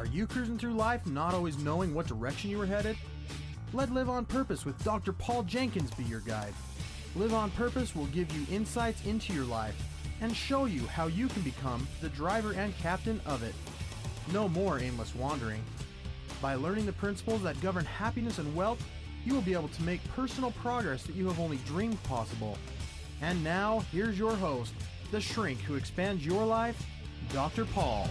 Are you cruising through life not always knowing what direction you were headed? Let Live on Purpose with Dr. Paul Jenkins be your guide. Live on Purpose will give you insights into your life and show you how you can become the driver and captain of it. No more aimless wandering. By learning the principles that govern happiness and wealth, you will be able to make personal progress that you have only dreamed possible. And now, here's your host, the shrink who expands your life, Dr. Paul.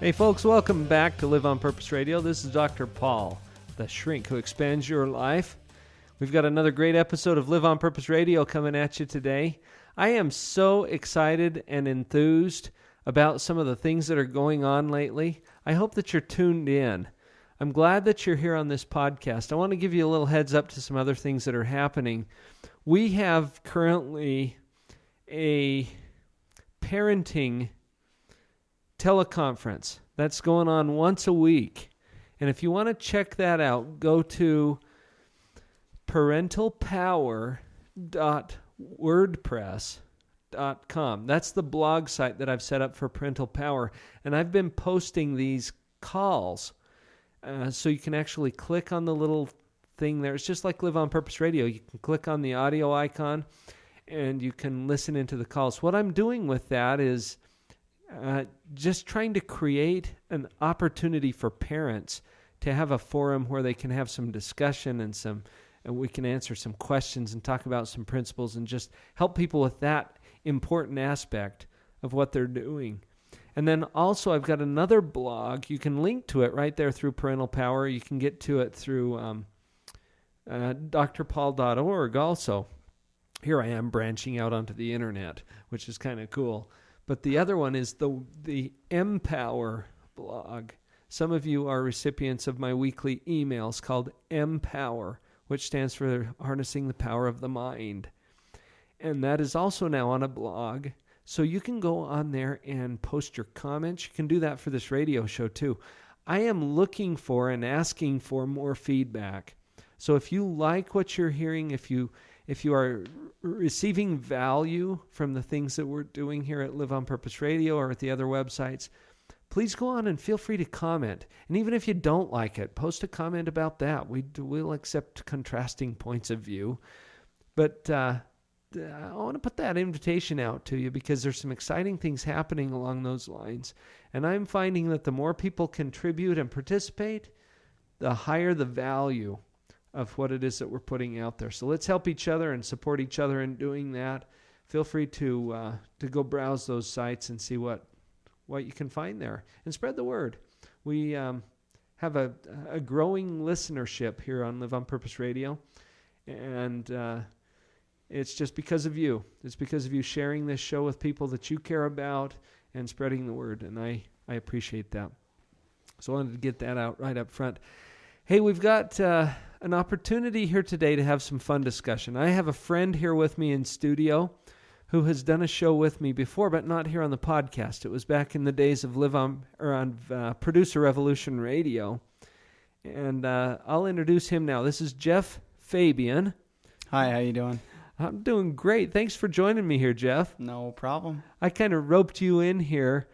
Hey folks, welcome back to Live on Purpose Radio. This is Dr. Paul, the shrink who expands your life. We've got another great episode of Live on Purpose Radio coming at you today. I am so excited and enthused about some of the things that are going on lately. I hope that you're tuned in. I'm glad that you're here on this podcast. I want to give you a little heads up to some other things that are happening. We have currently a parenting teleconference that's going on once a week. And if you want to check that out, go to parentalpower.wordpress.com. That's the blog site that I've set up for Parental Power. And I've been posting these calls. So you can actually click on the little thing there. It's just like Live on Purpose Radio. You can click on the audio icon and you can listen into the calls. What I'm doing with that is just trying to create an opportunity for parents to have a forum where they can have some discussion and we can answer some questions and talk about some principles and just help people with that important aspect of what they're doing. And then also I've got another blog. You can link to it right there through Parental Power. You can get to it through drpaul.org also. Here I am branching out onto the internet, which is kind of cool. But the other one is the Empower blog. Some of you are recipients of my weekly emails called Empower, which stands for Harnessing the Power of the Mind. And that is also now on a blog. So you can go on there and post your comments. You can do that for this radio show too. I am looking for and asking for more feedback. So if you like what you're hearing, if you are receiving value from the things that we're doing here at Live on Purpose Radio or at the other websites, please go on and feel free to comment. And even if you don't like it, post a comment about that. We'll accept contrasting points of view. But I want to put that invitation out to you because there's some exciting things happening along those lines. And I'm finding that the more people contribute and participate, the higher the value of what it is that we're putting out there. So let's help each other and support each other in doing that. Feel free to go browse those sites and see what you can find there and spread the word. We have a growing listenership here on Live on Purpose Radio, and it's just because of you. It's because of you sharing this show with people that you care about and spreading the word, and I appreciate that. So I wanted to get that out right up front. Hey, we've got an opportunity here today to have some fun discussion. I have a friend here with me in studio who has done a show with me before, but not here on the podcast. It was back in the days of on Producer Revolution Radio. And I'll introduce him now. This is Jeff Fabian. Hi, how you doing? I'm doing great. Thanks for joining me here, Jeff. No problem. I kind of roped you in here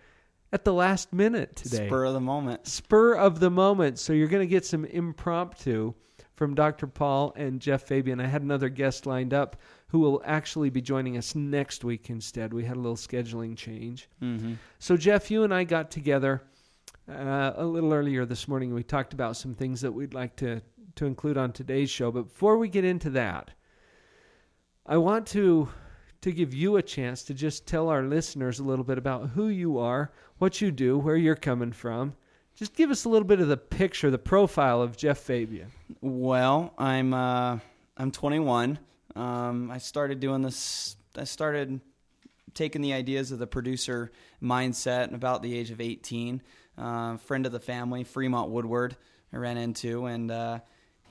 at the last minute today. Spur of the moment. Spur of the moment. So you're going to get some impromptu from Dr. Paul and Jeff Fabian. I had another guest lined up who will actually be joining us next week instead. We had a little scheduling change. Mm-hmm. So Jeff, you and I got together a little earlier this morning. We talked about some things that we'd like to include on today's show. But before we get into that, I want to give you a chance to just tell our listeners a little bit about who you are, what you do, where you're coming from. Just give us a little bit of the picture, the profile of Jeff Fabian. Well, I'm 21. I started doing this. I started taking the ideas of the producer mindset about the age of 18. Friend of the family, Fremont Woodward, I ran into, and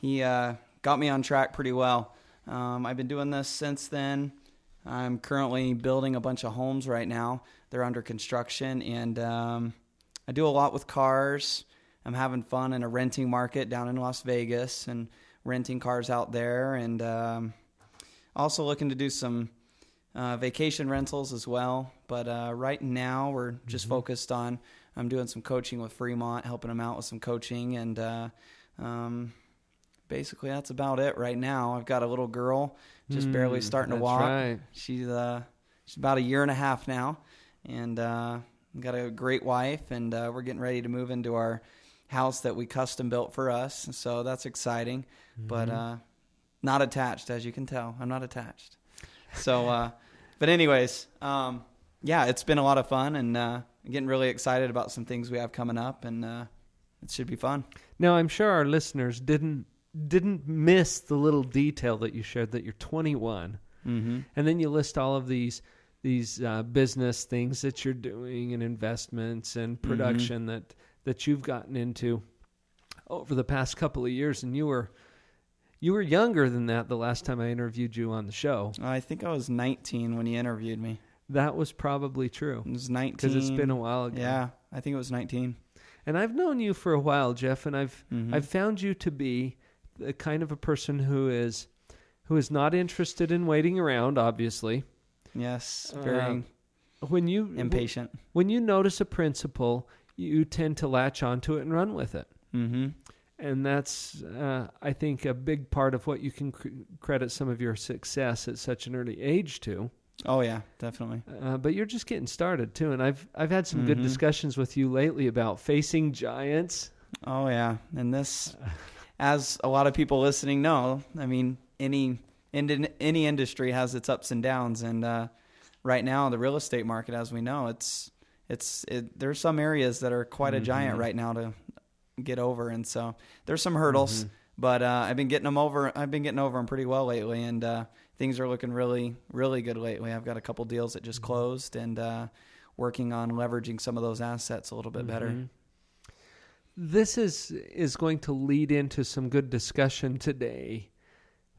he got me on track pretty well. I've been doing this since then. I'm currently building a bunch of homes right now. They're under construction, and I do a lot with cars. I'm having fun in a renting market down in Las Vegas and renting cars out there, and also looking to do some vacation rentals as well. But right now we're just focused on, I'm doing some coaching with Fremont, helping them out with some coaching, and basically that's about it right now. I've got a little girl just barely starting to walk. Right. She's about a year and a half now, and got a great wife, and we're getting ready to move into our house that we custom built for us. So that's exciting, but not attached, as you can tell. I'm not attached. So, but anyways, yeah, it's been a lot of fun, and I'm getting really excited about some things we have coming up, and it should be fun. Now, I'm sure our listeners didn't miss the little detail that you shared, that you're 21, and then you list all of these business things that you're doing, and investments and production that you've gotten into over the past couple of years. And you were younger than that the last time I interviewed you on the show. I think I was 19 when you interviewed me. That was probably true. It was 19. Because it's been a while ago. Yeah, I think it was 19. And I've known you for a while, Jeff, and I've found you to be the kind of a person who is not interested in waiting around, obviously. Yes, very impatient. When you notice a principle, you tend to latch onto it and run with it. Mm-hmm. And that's, I think, a big part of what you can credit some of your success at such an early age to. Oh yeah, definitely. But you're just getting started too, and I've had some good discussions with you lately about facing giants. Oh yeah, and this, as a lot of people listening know, I mean, any industry has its ups and downs, and right now the real estate market, as we know, there's some areas that are quite a giant right now to get over, and so there's some hurdles, but I've been getting them over. I've been getting over them pretty well lately, and things are looking really, really good lately. I've got a couple deals that just closed, and working on leveraging some of those assets a little bit better. This is going to lead into some good discussion today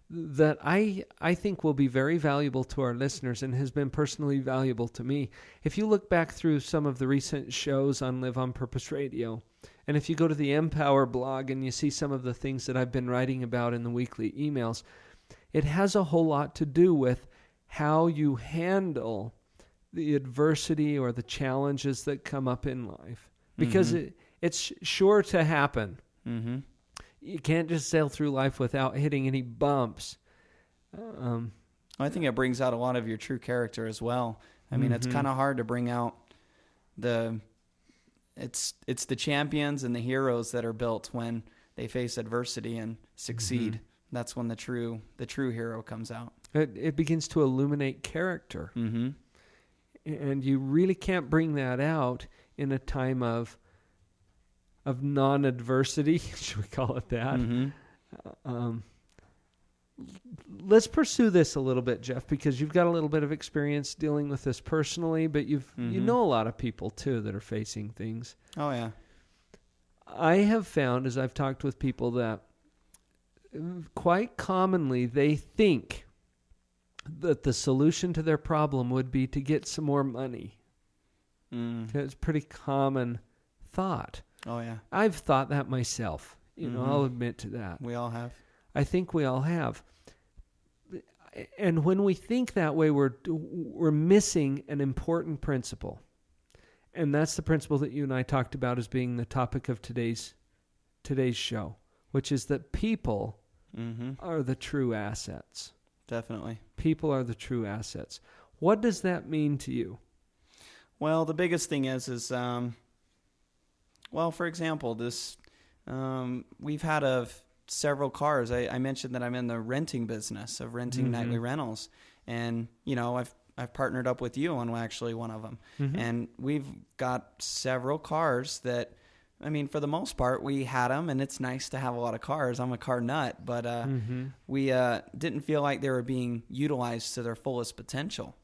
that I think will be very valuable to our listeners, and has been personally valuable to me. If you look back through some of the recent shows on Live on Purpose Radio, and if you go to the Empower blog and you see some of the things that I've been writing about in the weekly emails, it has a whole lot to do with how you handle the adversity or the challenges that come up in life. Because it's sure to happen. Mm-hmm. You can't just sail through life without hitting any bumps. I think it brings out a lot of your true character as well. I mean, it's kind of hard to bring out it's the champions and the heroes that are built when they face adversity and succeed. That's when the true hero comes out. It begins to illuminate character. And you really can't bring that out in a time of non-adversity, should we call it that? Let's pursue this a little bit, Jeff, because you've got a little bit of experience dealing with this personally, but you know a lot of people too that are facing things. Oh yeah. I have found, as I've talked with people, that quite commonly they think that the solution to their problem would be to get some more money. It's a pretty common thought. Oh yeah. I've thought that myself. You know, I'll admit to that. We all have. I think we all have. And when we think that way, we're missing an important principle. And that's the principle that you and I talked about as being the topic of today's show, which is that people are the true assets. Definitely. People are the true assets. What does that mean to you? Well, the biggest thing is well, for example, this we've had several cars. I mentioned that I'm in the renting business of renting nightly rentals, and I've partnered up with you on actually one of them, and we've got several cars that, I mean, for the most part, we had them, and it's nice to have a lot of cars. I'm a car nut, but we didn't feel like they were being utilized to their fullest potential.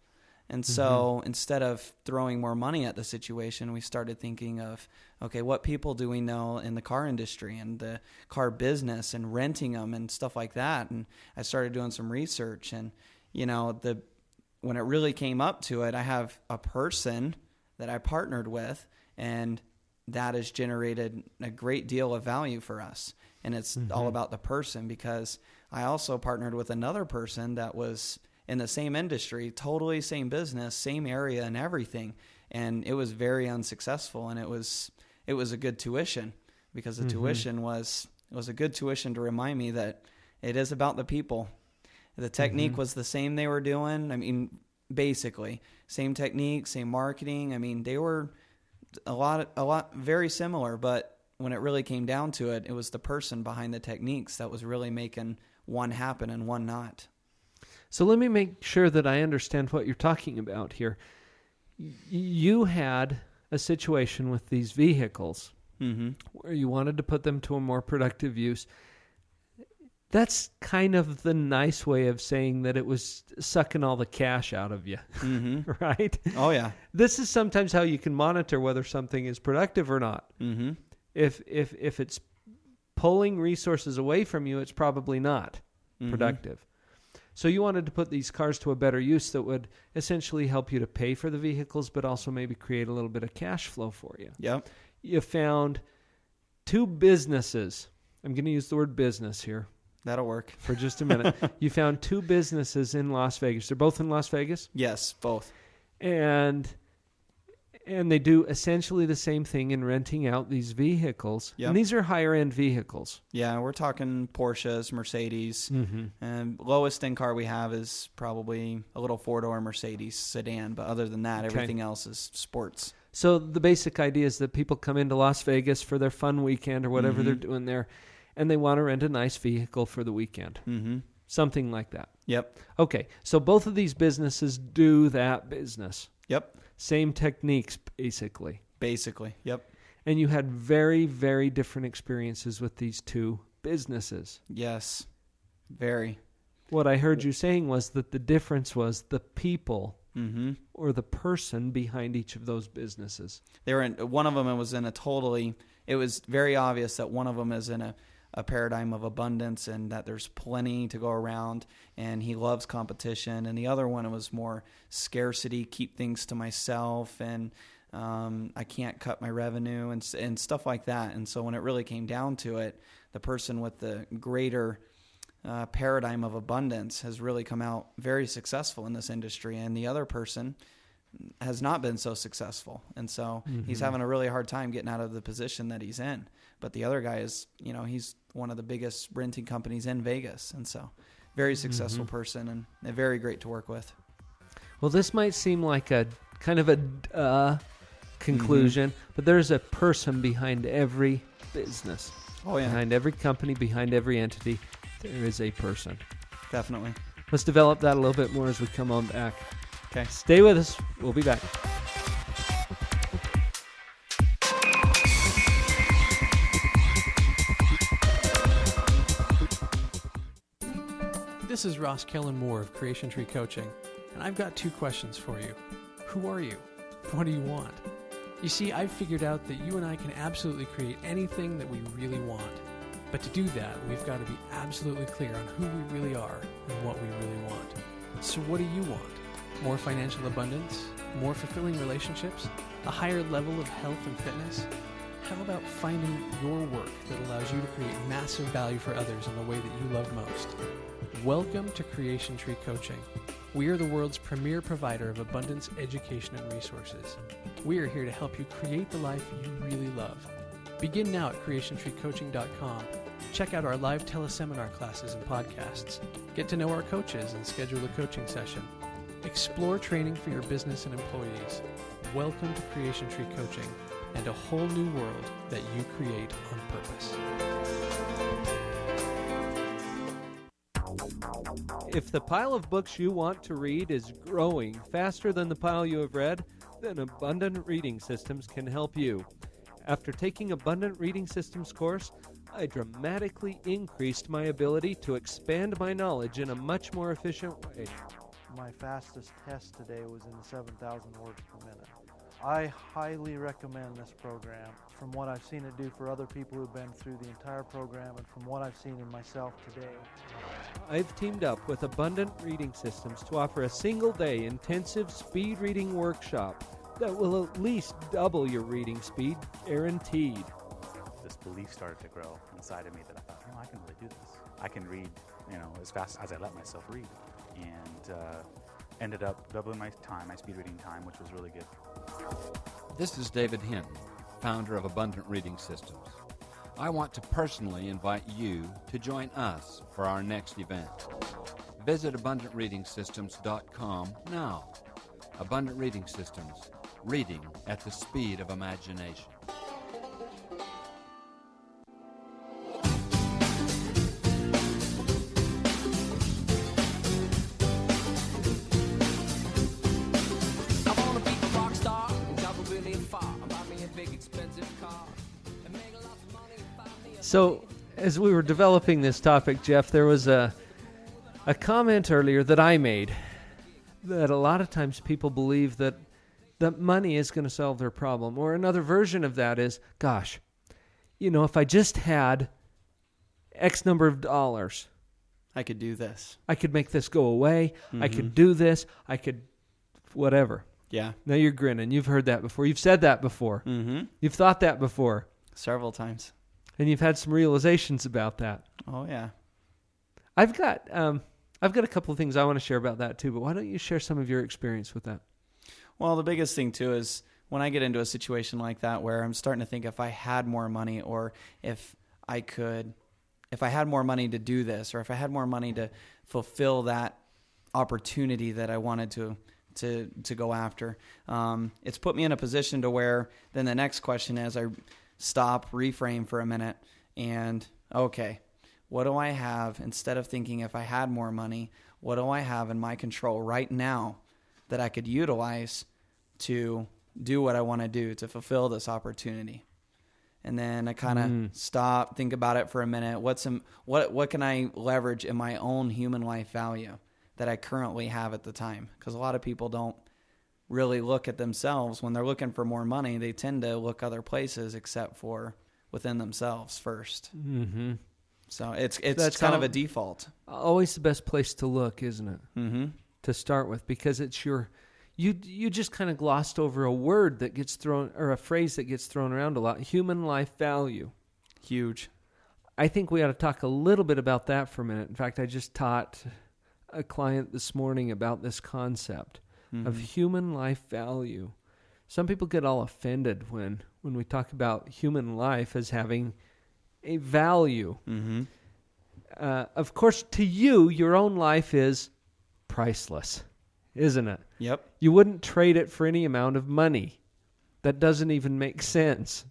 And so instead of throwing more money at the situation, we started thinking of, okay, what people do we know in the car industry and the car business and renting them and stuff like that. And I started doing some research, and, when it really came up to it, I have a person that I partnered with, and that has generated a great deal of value for us. And it's all about the person, because I also partnered with another person that was in the same industry, totally same business, same area and everything. And it was very unsuccessful. And it was a good tuition, because the tuition was a good tuition to remind me that it is about the people. The technique was the same they were doing. I mean, basically same technique, same marketing. I mean, they were a lot very similar, but when it really came down to it, it was the person behind the techniques that was really making one happen and one not. So let me make sure that I understand what you're talking about here. You had a situation with these vehicles where you wanted to put them to a more productive use. That's kind of the nice way of saying that it was sucking all the cash out of you, right? Oh, yeah. This is sometimes how you can monitor whether something is productive or not. If it's pulling resources away from you, it's probably not productive. So you wanted to put these cars to a better use that would essentially help you to pay for the vehicles, but also maybe create a little bit of cash flow for you. Yep. You found two businesses. I'm going to use the word business here. That'll work. For just a minute. You found two businesses in Las Vegas. They're both in Las Vegas? Yes, both. And they do essentially the same thing in renting out these vehicles. Yep. And these are higher-end vehicles. Yeah, we're talking Porsches, Mercedes. And lowest end car we have is probably a little four-door Mercedes sedan. But other than that, everything else is sports. So the basic idea is that people come into Las Vegas for their fun weekend or whatever they're doing there, and they want to rent a nice vehicle for the weekend. Something like that. Yep. Okay, so both of these businesses do that business. Yep. Same techniques, basically. Basically, yep. And you had very, very different experiences with these two businesses. Yes, very. What I heard you saying was that the difference was the people or the person behind each of those businesses. They were in, one of them was in a totally, it was very obvious that one of them is in a paradigm of abundance and that there's plenty to go around, and he loves competition. And the other one was more scarcity, keep things to myself, and I can't cut my revenue and stuff like that. And so when it really came down to it, the person with the greater paradigm of abundance has really come out very successful in this industry, and the other person has not been so successful. And so he's having a really hard time getting out of the position that he's in. But the other guy is, he's one of the biggest renting companies in Vegas. And so very successful person and very great to work with. Well, this might seem like a kind of a conclusion, but there's a person behind every business. Oh, yeah. Behind every company, behind every entity, there is a person. Definitely. Let's develop that a little bit more as we come on back. Okay. Stay with us. We'll be back. This is Ross Kellen Moore of Creation Tree Coaching, and I've got two questions for you. Who are you? What do you want? You see, I've figured out that you and I can absolutely create anything that we really want. But to do that, we've got to be absolutely clear on who we really are and what we really want. So what do you want? More financial abundance? More fulfilling relationships? A higher level of health and fitness? How about finding your work that allows you to create massive value for others in the way that you love most? Welcome to Creation Tree Coaching. We are the world's premier provider of abundance, education, and resources. We are here to help you create the life you really love. Begin now at creationtreecoaching.com. Check out our live teleseminar classes and podcasts. Get to know our coaches and schedule a coaching session. Explore training for your business and employees. Welcome to Creation Tree Coaching and a whole new world that you create on purpose. If the pile of books you want to read is growing faster than the pile you have read, then Abundant Reading Systems can help you. After taking Abundant Reading Systems course, I dramatically increased my ability to expand my knowledge in a much more efficient way. My fastest test today was in the 7,000 words per minute. I highly recommend this program from what I've seen it do for other people who've been through the entire program and from what I've seen in myself today. I've teamed up with Abundant Reading Systems to offer a single-day intensive speed reading workshop that will at least double your reading speed, guaranteed. This belief started to grow inside of me that I thought, I can really do this. I can read, as fast as I let myself read. And ended up doubling my speed reading time, which was really good. This is David Hinton, founder of Abundant Reading Systems. I want to personally invite you to join us for our next event. Visit AbundantReadingSystems.com now. Abundant Reading Systems, reading at the speed of imagination. So, as we were developing this topic, Jeff, there was a comment earlier that I made that a lot of times people believe that money is going to solve their problem. Or another version of that is, gosh, if I just had X number of dollars, I could do this. I could make this go away. I could do this. I could whatever. Yeah. Now you're grinning. You've heard that before. You've said that before. You've thought that before. Several times. And you've had some realizations about that. Oh, yeah. I've got a couple of things I want to share about that too, but why don't you share some of your experience with that? Well, the biggest thing too is when I get into a situation like that where I'm starting to think if I had more money, or if I had more money to do this, or if I had more money to fulfill that opportunity that I wanted to go after, it's put me in a position to where then the next question is I stop, reframe for a minute, and okay, what do I have, instead of thinking if I had more money, what do I have in my control right now that I could utilize to do what I want to do to fulfill this opportunity? And then I kind of stop, think about it for a minute. What can I leverage in my own human life value that I currently have at the time? Because a lot of people don't really look at themselves. When they're looking for more money, they tend to look other places except for within themselves first. Mm-hmm. So it's kind of a default. Always the best place to look, isn't it? Mm-hmm. To start with, because it's you just kind of glossed over a word that gets thrown, or a phrase that gets thrown around a lot. Human life value. Huge. I think we ought to talk a little bit about that for a minute. In fact, I just taught a client this morning about this concept of human life value. Some people get all offended when we talk about human life as having a value. Mm-hmm. Of course, to you, your own life is priceless, isn't it? Yep. You wouldn't trade it for any amount of money. That doesn't even make sense.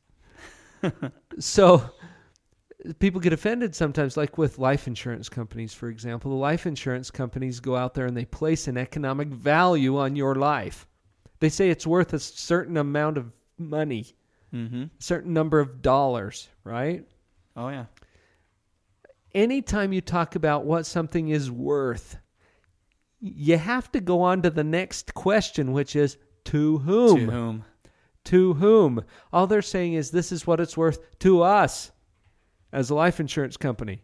So people get offended sometimes, like with life insurance companies, for example. The life insurance companies go out there and they place an economic value on your life. They say it's worth a certain amount of money, a certain number of dollars, right? Oh, yeah. Anytime you talk about what something is worth, you have to go on to the next question, which is, to whom? To whom? To whom? All they're saying is, this is what it's worth to us as a life insurance company,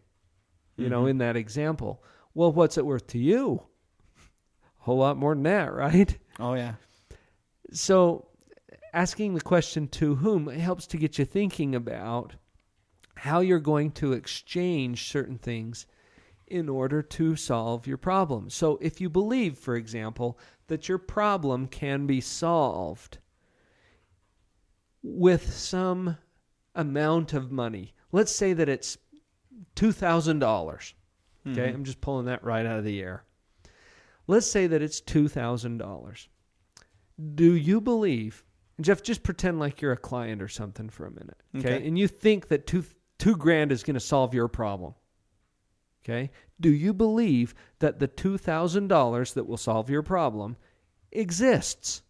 in that example. Well, what's it worth to you? A whole lot more than that, right? Oh, yeah. So asking the question, to whom, it helps to get you thinking about how you're going to exchange certain things in order to solve your problem. So if you believe, for example, that your problem can be solved with some amount of money, let's say that it's $2,000. Okay, I'm just pulling that right out of the air. Let's say that it's $2,000. Do you believe, Jeff, just pretend like you're a client or something for a minute, okay? And you think that $2,000 is going to solve your problem. Okay? Do you believe that the $2,000 that will solve your problem exists?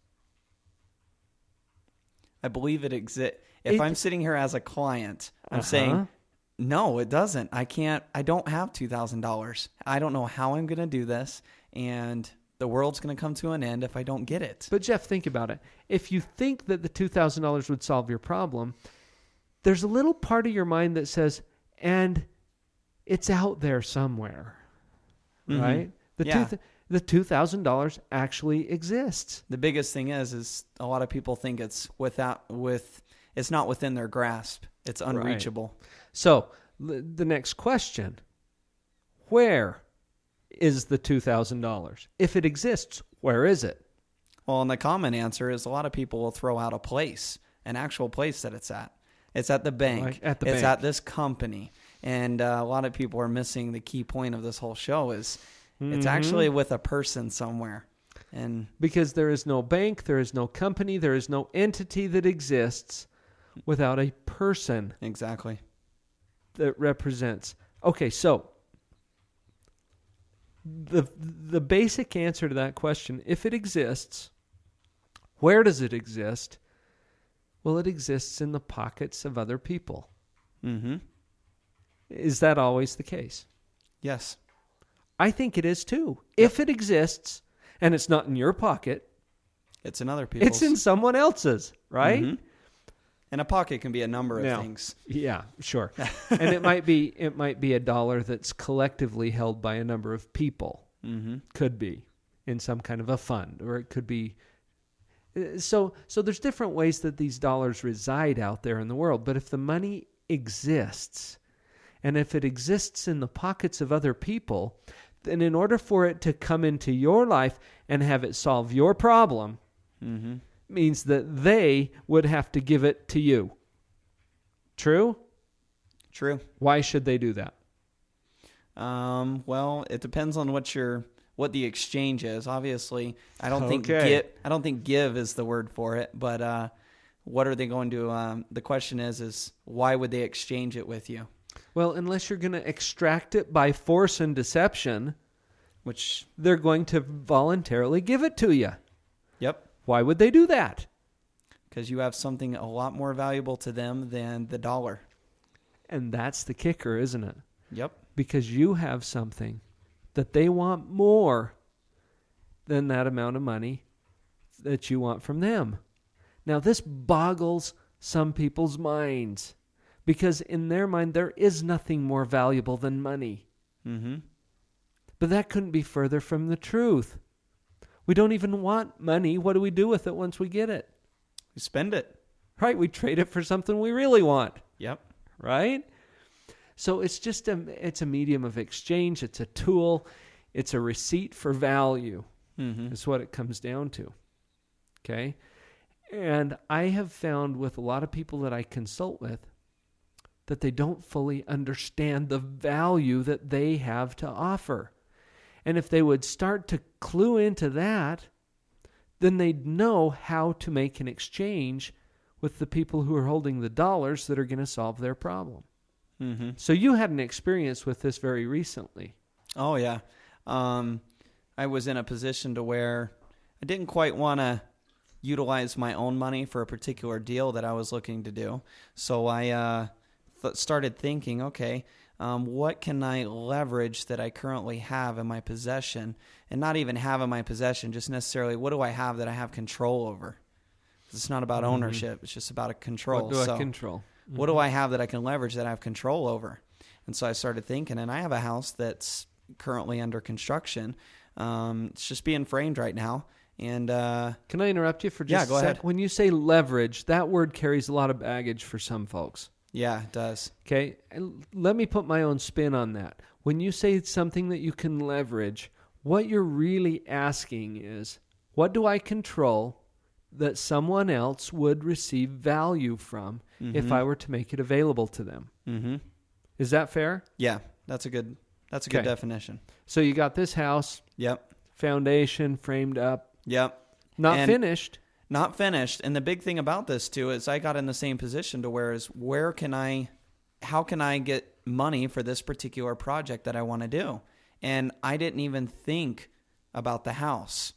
I believe it exists. If I'm sitting here as a client, I'm saying, no, it doesn't. I don't have $2,000. I don't know how I'm going to do this, and the world's going to come to an end if I don't get it. But Jeff, think about it. If you think that the $2,000 would solve your problem, there's a little part of your mind that says, and it's out there somewhere, right? the $2,000 actually exists. The biggest thing is a lot of people think it's it's not within their grasp. It's unreachable. Right. So the next question, where is the $2,000? If it exists, where is it? Well, and the common answer is a lot of people will throw out an actual place that it's at. It's at the bank. Right, at the it's bank. at this company. And a lot of people are missing the key point of this whole show is it's actually with a person somewhere. And because there is no bank, there is no company, there is no entity that exists without a person. Exactly. That represents. Okay, so the basic answer to that question, if it exists, where does it exist? Well, it exists in the pockets of other people. Mm-hmm. Is that always the case? Yes. I think it is too. Yep. If it exists and it's not in your pocket, it's in other people's. It's in someone else's, right? Mm-hmm. And a pocket can be a number of things. Yeah, sure. And it might be a dollar that's collectively held by a number of people. Mm-hmm. Could be in some kind of a fund, or it could be. So there's different ways that these dollars reside out there in the world. But if the money exists, and if it exists in the pockets of other people, then in order for it to come into your life and have it solve your problem, means that they would have to give it to you. True? True. Why should they do that? Well, it depends on what the exchange is. Obviously, I don't think give is the word for it, but what are they going to the question is why would they exchange it with you? Well, unless you're going to extract it by force and deception, which they're going to voluntarily give it to you. Yep. Why would they do that? Because you have something a lot more valuable to them than the dollar. And that's the kicker, isn't it? Yep. Because you have something that they want more than that amount of money that you want from them. Now, this boggles some people's minds because in their mind, there is nothing more valuable than money. Mm-hmm. But that couldn't be further from the truth. We don't even want money. What do we do with it once we get it? We spend it. Right? We trade it for something we really want. Yep. Right? So it's just it's a medium of exchange. It's a tool. It's a receipt for value. Mm-hmm. Is what it comes down to. Okay? And I have found with a lot of people that I consult with that they don't fully understand the value that they have to offer. And if they would start to clue into that, then they'd know how to make an exchange with the people who are holding the dollars that are going to solve their problem. Mm-hmm. So you had an experience with this very recently. Oh, yeah. I was in a position to where I didn't quite want to utilize my own money for a particular deal that I was looking to do. So I started thinking, okay, what can I leverage that I currently have in my possession? And not even have in my possession, just necessarily what do I have that I have control over? It's not about ownership. It's just about a control. What do I control? Mm-hmm. What do I have that I can leverage that I have control over? And so I started thinking, and I have a house that's currently under construction. It's just being framed right now. And can I interrupt you for just a sec? ahead. When you say leverage, that word carries a lot of baggage for some folks. Yeah, it does. Okay, and let me put my own spin on that. When you say it's something that you can leverage, what you're really asking is, what do I control that someone else would receive value from if I were to make it available to them? Mm-hmm. Is that fair? Yeah, that's a good definition. So you got this house. Yep. Foundation framed up. Yep. Not finished. Not finished. And the big thing about this too is I got in the same position to where is how can I get money for this particular project that I want to do? And I didn't even think about the house,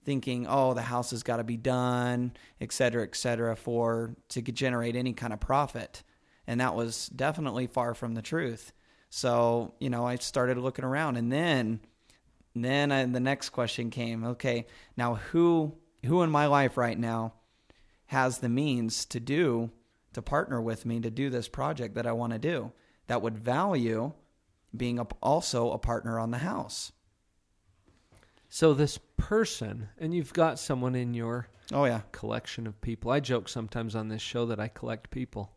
thinking, oh, the house has got to be done, et cetera, to generate any kind of profit. And that was definitely far from the truth. So, I started looking around, and then the next question came, okay, now who in my life right now has the means to partner with me to do this project that I want to do that would value being also a partner on the house? So this person, and you've got someone in your Oh, yeah. collection of people. I joke sometimes on this show that I collect people.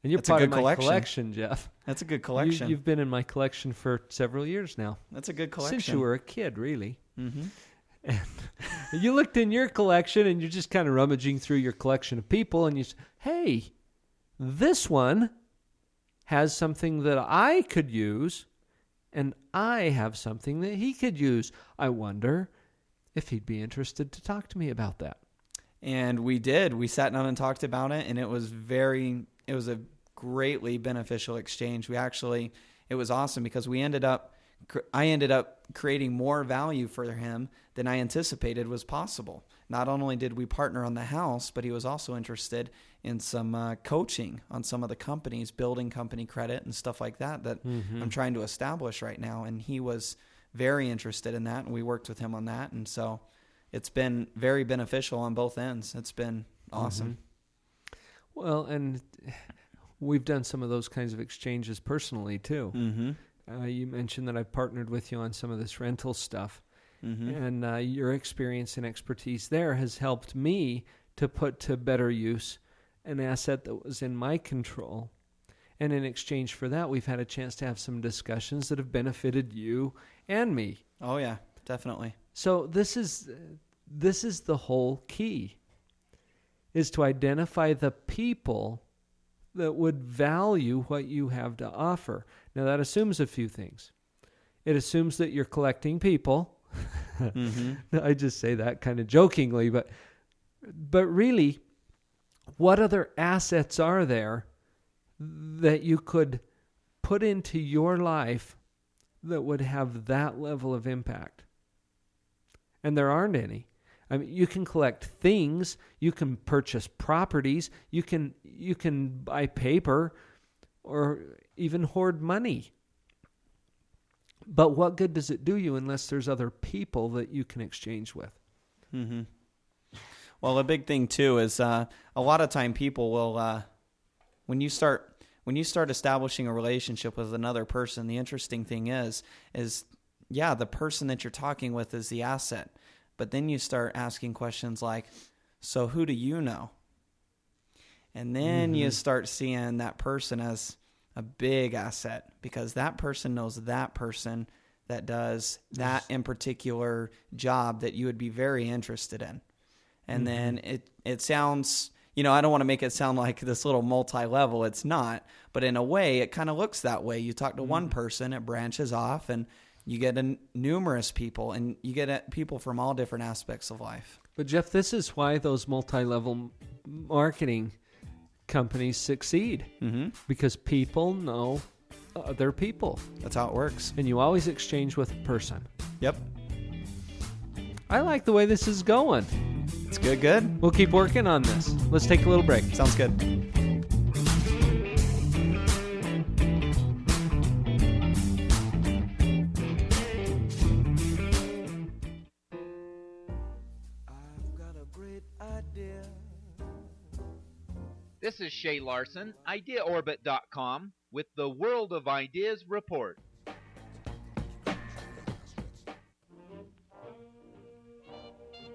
And you're That's a part good of my collection. Jeff. That's a good collection. You've been in my collection for several years now. That's a good collection. Since you were a kid, really. Mm-hmm. And you looked in your collection, and you're just kind of rummaging through your collection of people, and you say, hey, this one has something that I could use, and I have something that he could use. I wonder if he'd be interested to talk to me about that. And we did. We sat down and talked about it, and it was a greatly beneficial exchange. It was awesome because I ended up creating more value for him than I anticipated was possible. Not only did we partner on the house, but he was also interested in some coaching on some of the companies, building company credit and stuff like that I'm trying to establish right now. And he was very interested in that, and we worked with him on that. And so it's been very beneficial on both ends. It's been awesome. Well, and we've done some of those kinds of exchanges personally too. You mentioned that I've partnered with you on some of this rental stuff. And your experience and expertise there has helped me to put to better use an asset that was in my control. And in exchange for that, we've had a chance to have some discussions that have benefited you and me. Oh, yeah, definitely. So this is the whole key, is to identify the people that would value what you have to offer. Now, that assumes a few things. It assumes that you're collecting people. I just say that kind of jokingly, but really, what other assets are there that you could put into your life that would have that level of impact? And there aren't any. I mean, you can collect things, you can purchase properties, you can buy paper, or even hoard money. But what good does it do you unless there's other people that you can exchange with? Well, a big thing too is a lot of time people will, when you start establishing a relationship with another person, the interesting thing is the person that you're talking with is the asset. But then you start asking questions like, so who do you know? And then you start seeing that person as a big asset, because that person knows that person that does that in particular job that you would be very interested in. And then it sounds, I don't want to make it sound like this little multi-level. It's not. But in a way, it kind of looks that way. You talk to one person, it branches off, and you get numerous people, and you get people from all different aspects of life. But Jeff, this is why those multi-level marketing companies succeed, because people know other people. That's how it works. And you always exchange with a person. Yep. I like the way this is going. It's good. We'll keep working on this. Let's take a little break. Sounds good. This is Shay Larson, IdeaOrbit.com, with the World of Ideas Report.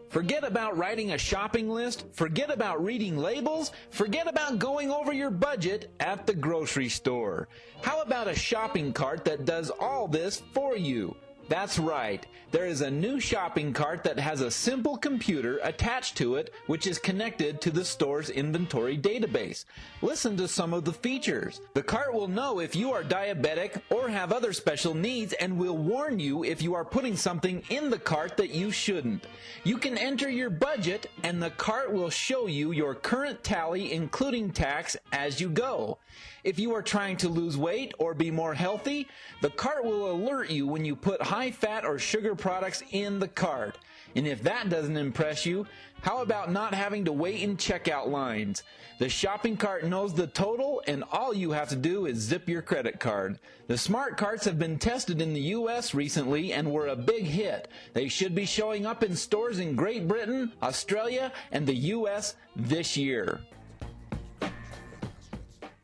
Forget about writing a shopping list. Forget about reading labels. Forget about going over your budget at the grocery store. How about a shopping cart that does all this for you? That's right. There is a new shopping cart that has a simple computer attached to it, which is connected to the store's inventory database. Listen to some of the features. The cart will know if you are diabetic or have other special needs, and will warn you if you are putting something in the cart that you shouldn't. You can enter your budget, and the cart will show you your current tally, including tax, as you go. If you are trying to lose weight or be more healthy, the cart will alert you when you put high fat or sugar products in the cart. And if that doesn't impress you, how about not having to wait in checkout lines? The shopping cart knows the total, and all you have to do is zip your credit card. The smart carts have been tested in the U.S. recently and were a big hit. They should be showing up in stores in Great Britain, Australia, and the U.S. this year.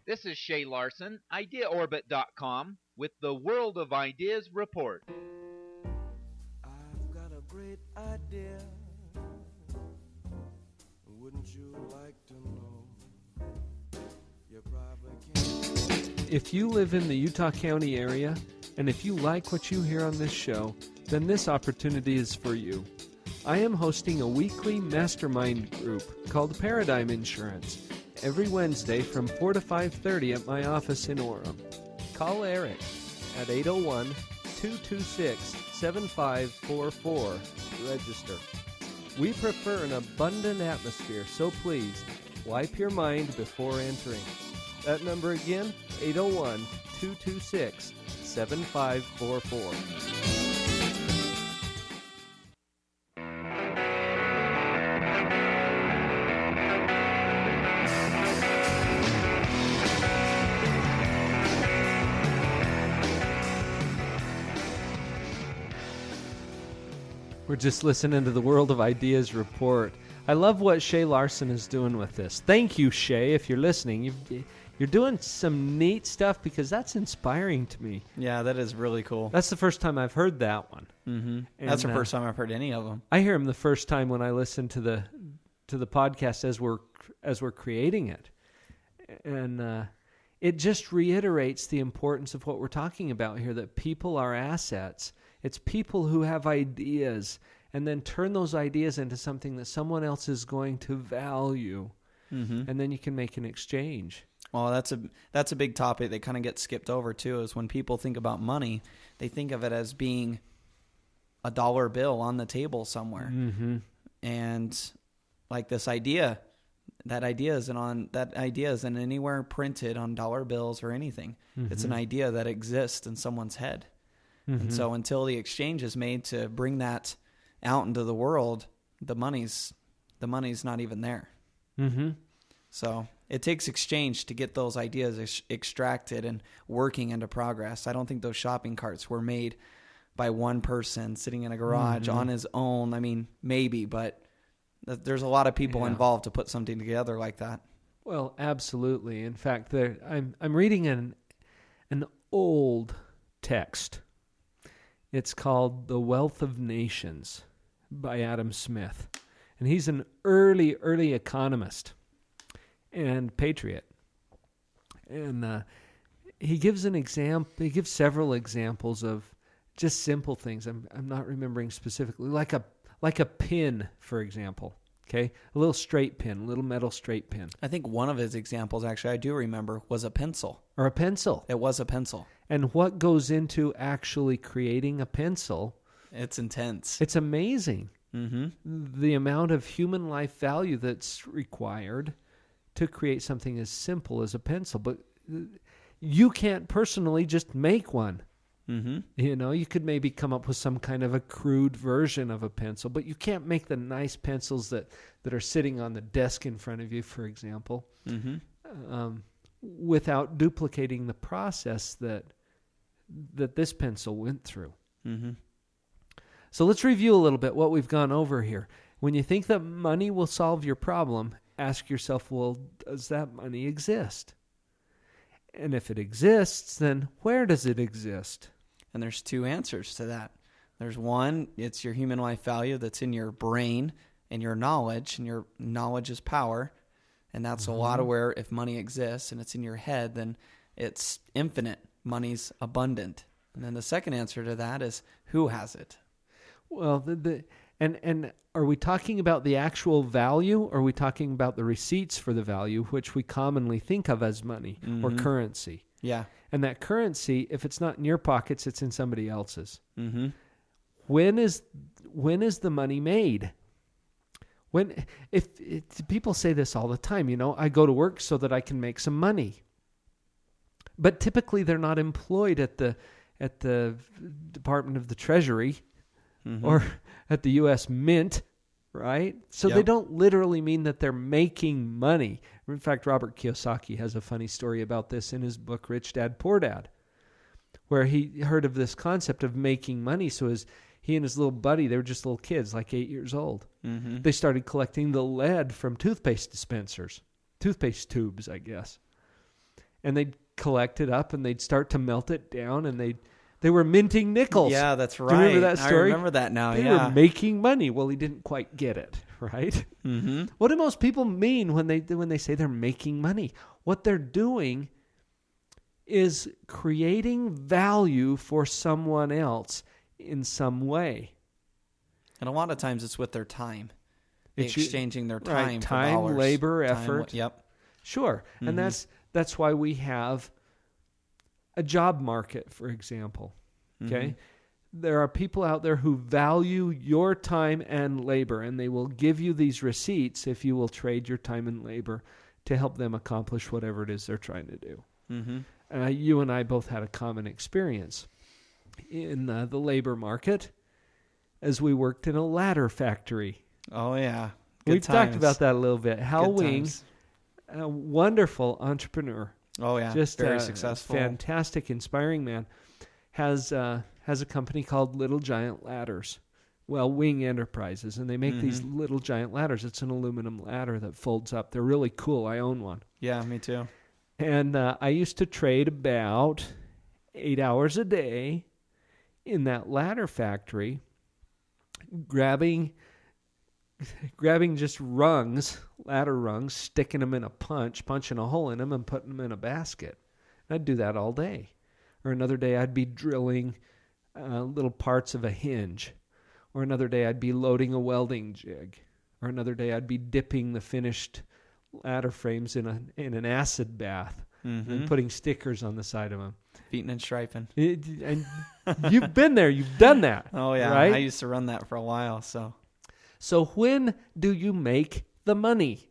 This is Shay Larson, IdeaOrbit.com, with the World of Ideas Report. dear, wouldn't you like to know? You probably can't. If you live in the Utah County area, and if you like what you hear on this show, then this opportunity is for you. I am hosting a weekly mastermind group called Paradigm Insurance every Wednesday from 4 to 5:30 at my office in Orem. Call Eric at 801-226-7544 to register. We prefer an abundant atmosphere, so please wipe your mind before entering. That number again, 801-226-7544. We're just listening to the World of Ideas report. I love what Shay Larson is doing with this. Thank you, Shay, if you're listening. You're doing some neat stuff because that's inspiring to me. Yeah, that is really cool. That's the first time I've heard that one. Mm-hmm. That's the first time I've heard any of them. I hear them the first time when I listen to the podcast as we're creating it, and it just reiterates the importance of what we're talking about here. That people are assets. It's people who have ideas and then turn those ideas into something that someone else is going to value, and then you can make an exchange. Well, that's a big topic that kind of gets skipped over too. Is when people think about money, they think of it as being a dollar bill on the table somewhere, and like this idea, that idea isn't anywhere printed on dollar bills or anything. It's an idea that exists in someone's head. And so until the exchange is made to bring that out into the world, the money's not even there. So it takes exchange to get those ideas extracted and working into progress. I don't think those shopping carts were made by one person sitting in a garage on his own. I mean, maybe, but there's a lot of people involved to put something together like that. Well, absolutely. In fact, I'm reading an old text. It's called The Wealth of Nations by Adam Smith. And he's an early economist and patriot. And he gives an example. He gives several examples of just simple things. I'm not remembering specifically. Like a pin, for example. Okay? A little straight pin, a little metal straight pin. I think one of his examples, actually, I do remember, was a pencil. Or a pencil. It was a pencil. And what goes into actually creating a pencil? It's intense. It's amazing. The amount of human life value that's required to create something as simple as a pencil. But you can't personally just make one. You know, you could maybe come up with some kind of a crude version of a pencil, but you can't make the nice pencils that are sitting on the desk in front of you, for example, without duplicating the process that this pencil went through. So let's review a little bit what we've gone over here. When you think that money will solve your problem, ask yourself, well, does that money exist? And if it exists, then where does it exist? And there's two answers to that. There's one, it's your human life value that's in your brain and your knowledge is power. And that's a lot of where if money exists and it's in your head, then it's infinite. Money's abundant. And then the second answer to that is who has it? Well, and are we talking about the actual value, or are we talking about the receipts for the value, which we commonly think of as money or currency? Yeah. And that currency, if it's not in your pockets, it's in somebody else's. When is the money made? If people say this all the time, you know, I go to work so that I can make some money. But typically they're not employed at the Department of the Treasury or at the U.S. Mint, right? So they don't literally mean that they're making money. In fact, Robert Kiyosaki has a funny story about this in his book, Rich Dad, Poor Dad, where he heard of this concept of making money. So he and his little buddy, they were just little kids, like 8 years old. They started collecting the lead from toothpaste dispensers, toothpaste tubes, I guess. And they'd collect it up and they'd start to melt it down and they'd They were minting nickels. Yeah, that's right. Do you remember that story? I remember that now, They yeah. were making money. Well, he didn't quite get it, right? Mm-hmm. What do most people mean when they say they're making money? What they're doing is creating value for someone else in some way. And a lot of times it's with their time. It's Exchanging their right, time for time, dollars. labor, Time, effort. Yep. Sure. Mhm. And that's why we have a job market, for example. Okay? There are people out there who value your time and labor, and they will give you these receipts if you will trade your time and labor to help them accomplish whatever it is they're trying to do. Mm-hmm. You and I both had a common experience in the labor market as we worked in a ladder factory. Oh, yeah. We've talked about that a little bit. Hal Good Wing, times. a wonderful entrepreneur. Oh, yeah. Just very a successful. fantastic, inspiring man, has a company called Little Giant Ladders. Well, Wing Enterprises, and they make these Little Giant Ladders. It's an aluminum ladder that folds up. They're really cool. I own one. Yeah, me too. And I used to trade about 8 hours a day in that ladder factory, grabbing just rungs, ladder rungs, sticking them in a punching a hole in them and putting them in a basket. And I'd do that all day. Or another day I'd be drilling little parts of a hinge. Or another day I'd be loading a welding jig. Or another day I'd be dipping the finished ladder frames in an acid bath and putting stickers on the side of them. Beating and striping. And you've been there. You've done that. Oh, yeah. Right? I used to run that for a while, so... So when do you make the money?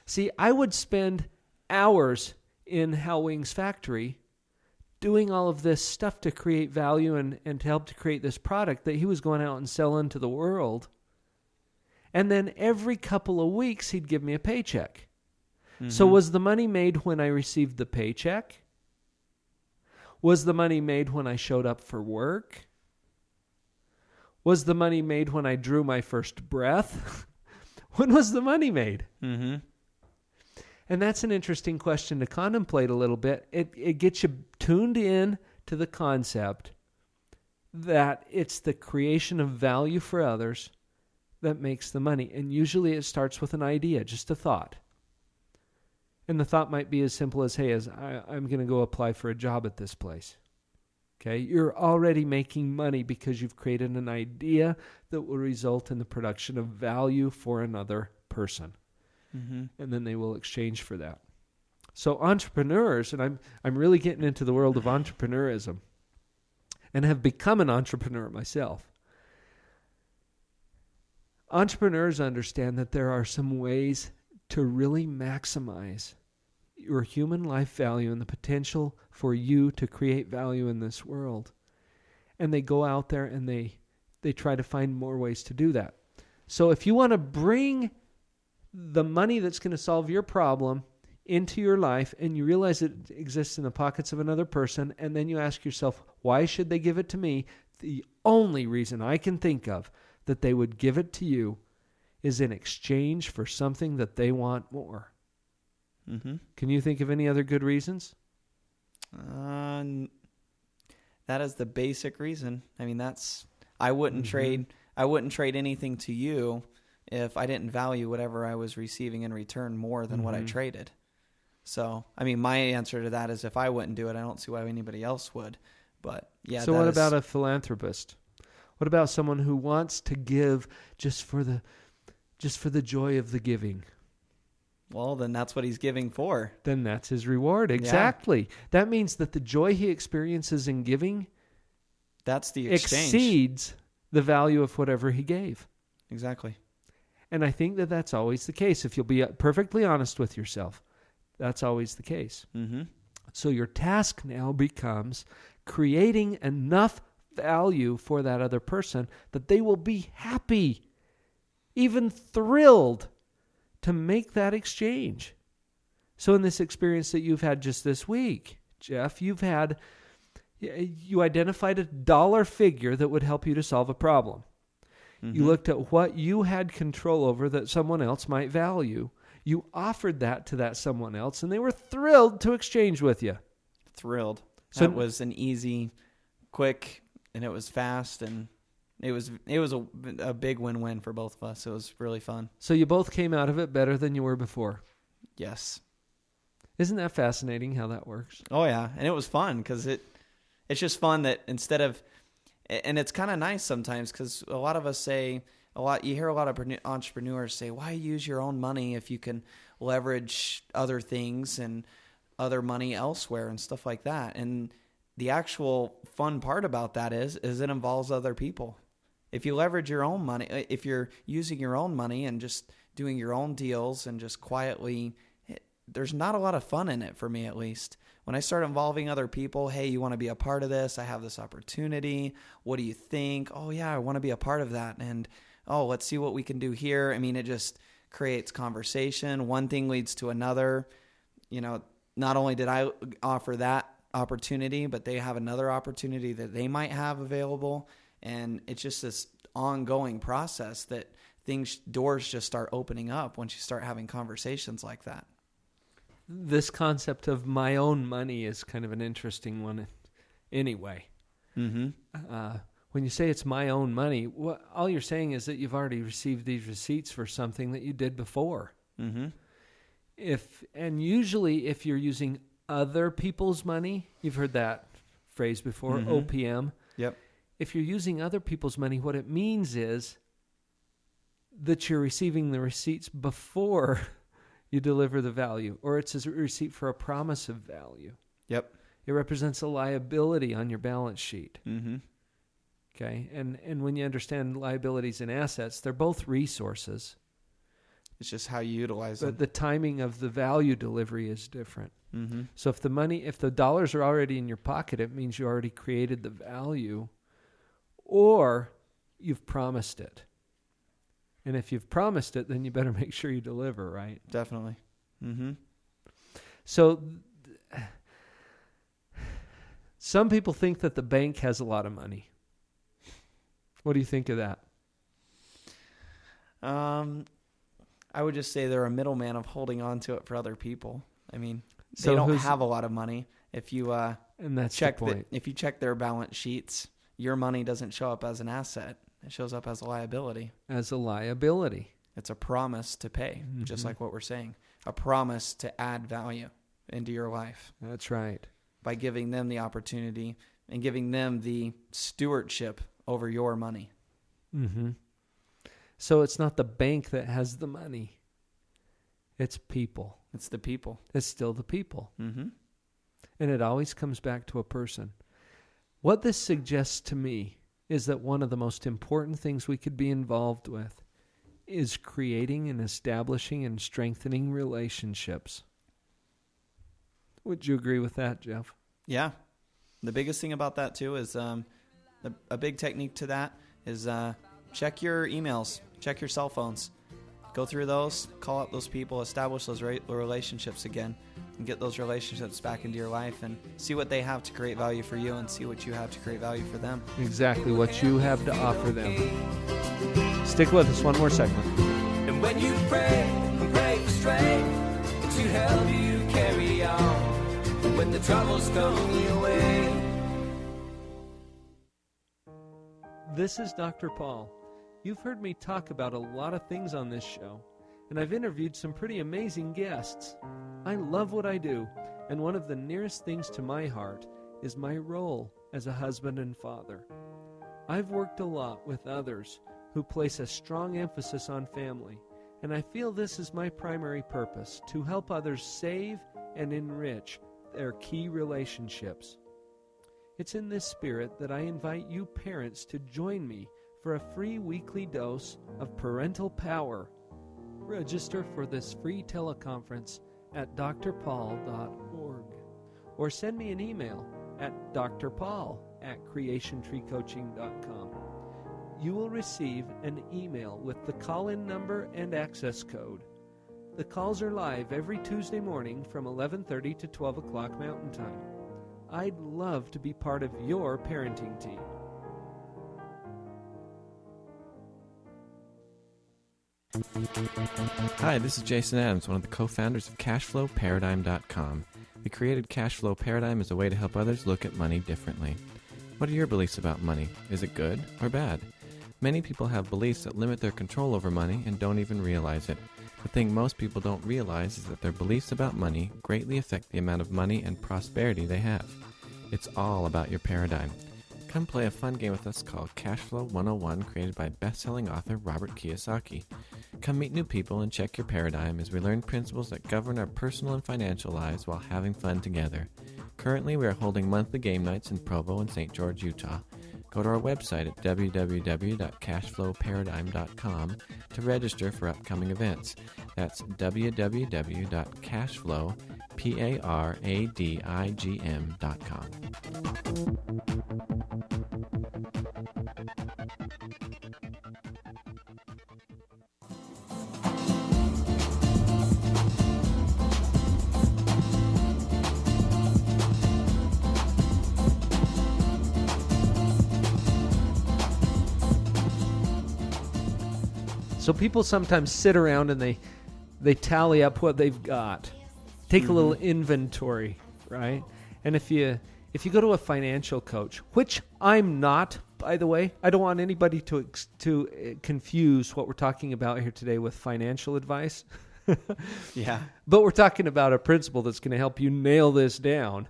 See, I would spend hours in Hal Wing's factory doing all of this stuff to create value and to help to create this product that he was going out and selling to the world. And then every couple of weeks, he'd give me a paycheck. So was the money made when I received the paycheck? Was the money made when I showed up for work? Was the money made when I drew my first breath? When was the money made? Mm-hmm. And that's an interesting question to contemplate a little bit. It gets you tuned in to the concept that it's the creation of value for others that makes the money. And usually it starts with an idea, just a thought. And the thought might be as simple as, hey, I'm going to go apply for a job at this place. Okay, you're already making money because you've created an idea that will result in the production of value for another person. And then they will exchange for that. So entrepreneurs, and I'm really getting into the world of entrepreneurism and have become an entrepreneur myself. Entrepreneurs understand that there are some ways to really maximize your human life value and the potential for you to create value in this world. And they go out there and they try to find more ways to do that. So if you want to bring the money that's going to solve your problem into your life and you realize it exists in the pockets of another person, and then you ask yourself, why should they give it to me? The only reason I can think of that they would give it to you is in exchange for something that they want more. Can you think of any other good reasons? That is the basic reason. I mean, I wouldn't trade anything to you if I didn't value whatever I was receiving in return more than what I traded. So, I mean, my answer to that is if I wouldn't do it, I don't see why anybody else would. But yeah. So what about a philanthropist? What about someone who wants to give just for the joy of the giving? Well, then that's what he's giving for. Then that's his reward. Exactly. Yeah. That means that the joy he experiences in giving, that's the exchange, exceeds the value of whatever he gave. Exactly. And I think that that's always the case. If you'll be perfectly honest with yourself, that's always the case. So your task now becomes creating enough value for that other person that they will be happy, even thrilled to make that exchange. So in this experience that you've had just this week, Jeff, you identified a dollar figure that would help you to solve a problem. You looked at what you had control over that someone else might value. You offered that to that someone else, and they were thrilled to exchange with you. Thrilled. So that was an easy quick and it was fast, and it was a big win-win for both of us. It was really fun. So you both came out of it better than you were before. Yes. Isn't that fascinating how that works? Oh yeah, and it was fun because it's just fun that instead of, and it's kind of nice sometimes because a lot of us say you hear a lot of entrepreneurs say, why use your own money if you can leverage other things and other money elsewhere and stuff like that. And the actual fun part about that is it involves other people. If you leverage your own money, if you're using your own money and just doing your own deals and just quietly, there's not a lot of fun in it, for me at least. When I start involving other people, hey, you want to be a part of this? I have this opportunity. What do you think? Oh yeah, I want to be a part of that. And oh, let's see what we can do here. I mean, it just creates conversation. One thing leads to another. You know, not only did I offer that opportunity, but they have another opportunity that they might have available. And it's just this ongoing process that doors just start opening up once you start having conversations like that. This concept of my own money is kind of an interesting one anyway. Mm-hmm. When you say it's my own money, all you're saying is that you've already received these receipts for something that you did before. Mm-hmm. Usually if you're using other people's money, you've heard that phrase before, Mm-hmm. OPM. Yep. If you're using other people's money, what it means is that you're receiving the receipts before you deliver the value, or it's a receipt for a promise of value. Yep. It represents a liability on your balance sheet. Mm-hmm. Okay, and when you understand liabilities and assets, they're both resources. It's just how you utilize But them. the timing of the value delivery is different. Mm-hmm. So if the dollars are already in your pocket, it means you already created the value, or you've promised it. And if you've promised it, then you better make sure you deliver, right? Definitely. Mm-hmm. So some people think that the bank has a lot of money. What do you think of that? I would just say they're a middleman of holding on to it for other people. I mean, So they don't who's- have a lot of money. If you And that's check the point. if you check their balance sheets, your money doesn't show up as an asset. It shows up as a liability. As a liability. It's a promise to pay, just like what we're saying. A promise to add value into your life That's right. by giving them the opportunity and giving them the stewardship over your money. Mm-hmm. So it's not the bank that has the money. It's people. It's the people. It's still the people. Mm-hmm. And it always comes back to a person. What this suggests to me is that one of the most important things we could be involved with is creating and establishing and strengthening relationships. Would you agree with that, Jeff? Yeah. The biggest thing about that, too, is a big technique to that is check your emails, check your cell phones. Go through those, call up those people, establish those relationships again, and get those relationships back into your life and see what they have to create value for you and see what you have to create value for them. Exactly what you have to offer them. Stick with us, one more segment. And when you pray for strength to help you carry on when the troubles come your way. This is Dr. Paul. You've heard me talk about a lot of things on this show, and I've interviewed some pretty amazing guests. I love what I do, and one of the nearest things to my heart is my role as a husband and father. I've worked a lot with others who place a strong emphasis on family, and I feel this is my primary purpose, to help others save and enrich their key relationships. It's in this spirit that I invite you parents to join me for a free weekly dose of parental power. Register for this free teleconference at drpaul.org or send me an email at drpaul@creationtreecoaching.com. You will receive an email with the call-in number and access code. The calls are live every Tuesday morning from 11:30 to 12 o'clock Mountain Time. I'd love to be part of your parenting team. Hi, this is Jason Adams, one of the co-founders of CashflowParadigm.com. We created Cashflow Paradigm as a way to help others look at money differently. What are your beliefs about money? Is it good or bad? Many people have beliefs that limit their control over money and don't even realize it. The thing most people don't realize is that their beliefs about money greatly affect the amount of money and prosperity they have. It's all about your paradigm. Come play a fun game with us called Cashflow 101, created by best-selling author Robert Kiyosaki. Come meet new people and check your paradigm as we learn principles that govern our personal and financial lives while having fun together. Currently, we are holding monthly game nights in Provo and St. George, Utah. Go to our website at www.cashflowparadigm.com to register for upcoming events. That's www.cashflowparadigm.com. So people sometimes sit around and they tally up what they've got, take a little inventory, right? And if you go to a financial coach, which I'm not, by the way, I don't want anybody to confuse what we're talking about here today with financial advice. Yeah. But we're talking about a principle that's going to help you nail this down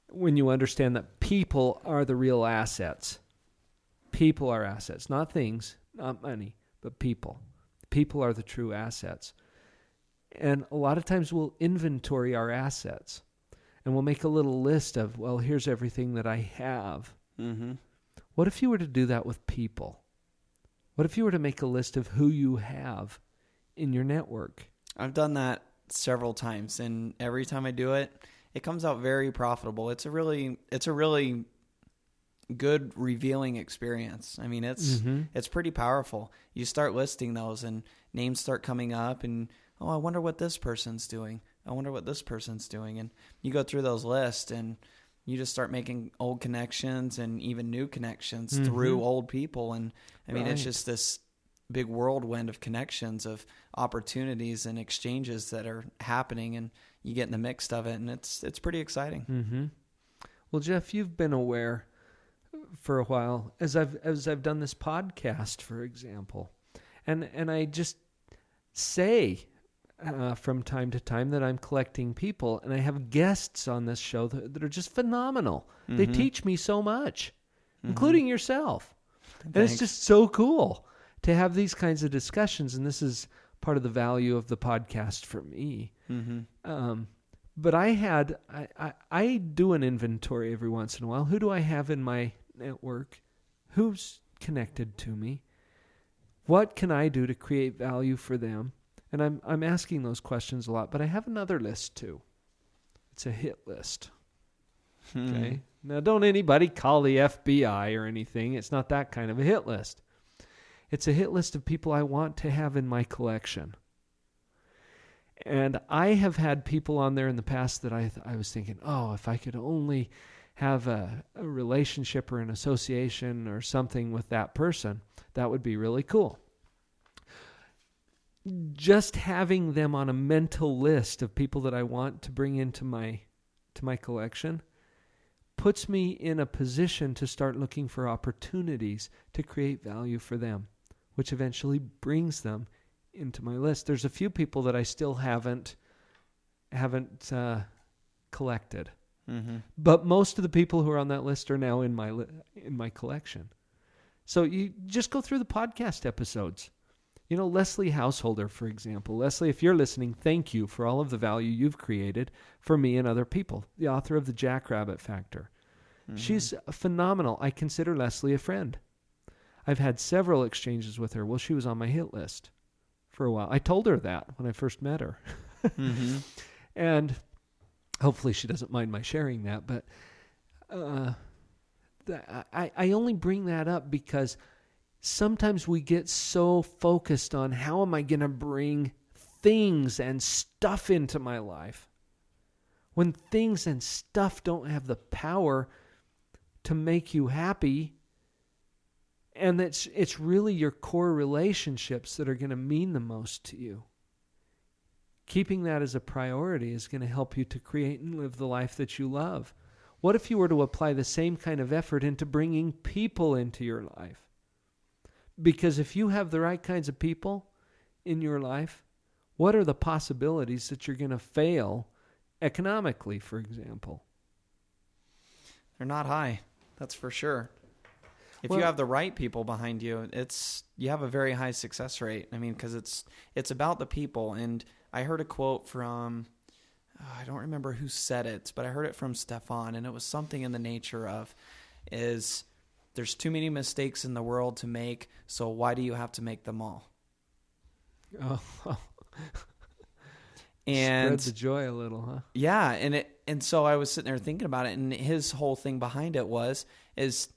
when you understand that people are the real assets. People are assets, not things, not money. But people. People are the true assets. And a lot of times we'll inventory our assets. And we'll make a little list of, well, here's everything that I have. Mm-hmm. What if you were to do that with people? What if you were to make a list of who you have in your network? I've done that several times. And every time I do it, it comes out very profitable. It's a really good revealing experience. I mean, it's pretty powerful. You start listing those and names start coming up and, oh, I wonder what this person's doing. I wonder what this person's doing. And you go through those lists and you just start making old connections and even new connections through old people. And I mean, It's just this big whirlwind of connections, of opportunities and exchanges that are happening, and you get in the mix of it, and it's pretty exciting. Mm-hmm. Well, Jeff, you've been aware for a while as I've done this podcast, for example, and I just say from time to time that I'm collecting people, and I have guests on this show that are just phenomenal. They teach me so much, including yourself. And it's just so cool to have these kinds of discussions, and this is part of the value of the podcast for me. But I do an inventory every once in a while. Who do I have in my network? Who's connected to me? What can I do to create value for them? And I'm asking those questions a lot, but I have another list too. It's a hit list. Okay? Now, don't anybody call the FBI or anything. It's not that kind of a hit list. It's a hit list of people I want to have in my collection. And I have had people on there in the past that I was thinking, oh, if I could only have a relationship or an association or something with that person, that would be really cool. Just having them on a mental list of people that I want to bring into my collection puts me in a position to start looking for opportunities to create value for them, which eventually brings them into my list. There's a few people that I still haven't collected, but most of the people who are on that list are now in my collection. So you just go through the podcast episodes. You know, Leslie Householder, for example. Leslie, if you're listening, thank you for all of the value you've created for me and other people. The author of The Jackrabbit Factor. She's phenomenal. I consider Leslie a friend. I've had several exchanges with her. Well, she was on my hit list for a while. I told her that when I first met her. And hopefully she doesn't mind my sharing that. But I only bring that up because sometimes we get so focused on how am I going to bring things and stuff into my life, when things and stuff don't have the power to make you happy. And it's really your core relationships that are going to mean the most to you. Keeping that as a priority is going to help you to create and live the life that you love. What if you were to apply the same kind of effort into bringing people into your life? Because if you have the right kinds of people in your life, what are the possibilities that you're going to fail economically, for example? They're not high, that's for sure. If Well, you have the right people behind you, you have a very high success rate. I mean, because it's about the people. And I heard a quote from, I don't remember who said it, but I heard it from Stefan, and it was something in the nature of, there's too many mistakes in the world to make, so why do you have to make them all? Oh, And spread the joy a little, huh? yeah, and so I was sitting there thinking about it, and his whole thing behind it is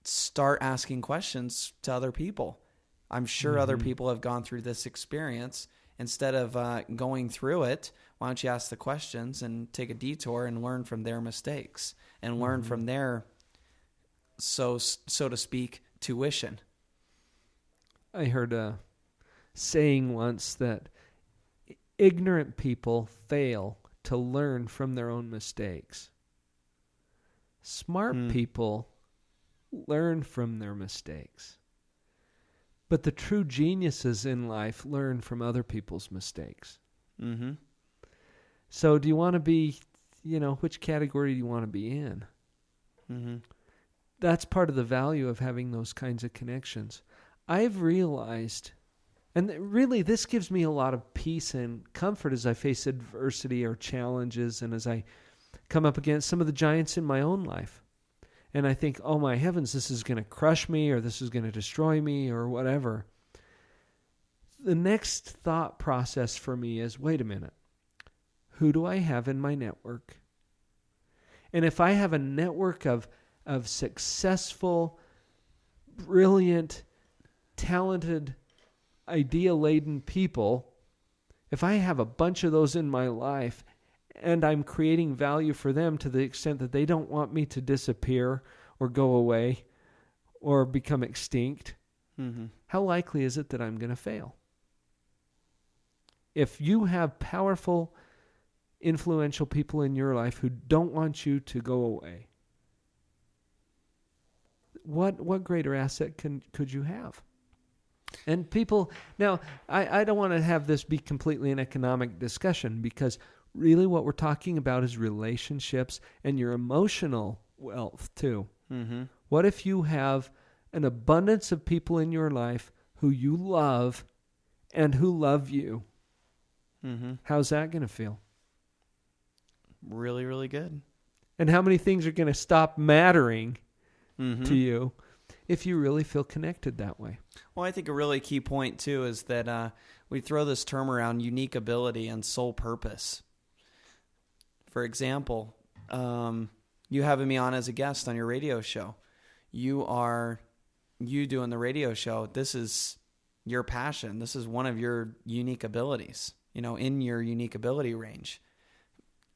start asking questions to other people. I'm sure other people have gone through this experience. Instead of going through it, why don't you ask the questions and take a detour and learn from their mistakes and learn from their, so to speak, tuition. I heard a saying once that ignorant people fail to learn from their own mistakes. Smart people learn from their mistakes. But the true geniuses in life learn from other people's mistakes. Mm-hmm. So do you want to be, which category do you want to be in? Mm-hmm. That's part of the value of having those kinds of connections. I've realized, and really this gives me a lot of peace and comfort as I face adversity or challenges and as I come up against some of the giants in my own life. And I think, oh my heavens, this is going to crush me or this is going to destroy me or whatever. The next thought process for me is, wait a minute, who do I have in my network? And if I have a network of successful, brilliant, talented, idea-laden people, if I have a bunch of those in my life and I'm creating value for them to the extent that they don't want me to disappear or go away or become extinct, how likely is it that I'm going to fail? If you have powerful, influential people in your life who don't want you to go away, what greater asset could you have? And people, now, I don't want to have this be completely an economic discussion because really what we're talking about is relationships and your emotional wealth too. Mm-hmm. What if you have an abundance of people in your life who you love and who love you? Mm-hmm. How's that going to feel? Really, really good. And how many things are going to stop mattering Mm-hmm. to you if you really feel connected that way? Well, I think a really key point, too, is that we throw this term around, unique ability and sole purpose. For example, you having me on as a guest on your radio show. You doing the radio show, this is your passion. This is one of your unique abilities, in your unique ability range.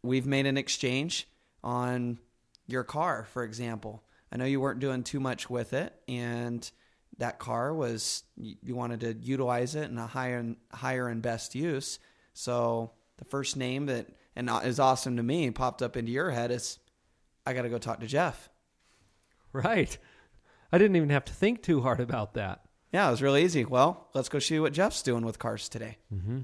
We've made an exchange on your car, for example. I know you weren't doing too much with it, and that car was, you wanted to utilize it in a higher and best use. So the first name that is awesome to me popped up into your head is, I got to go talk to Jeff. Right. I didn't even have to think too hard about that. Yeah, it was really easy. Well, let's go see what Jeff's doing with cars today. Mm-hmm.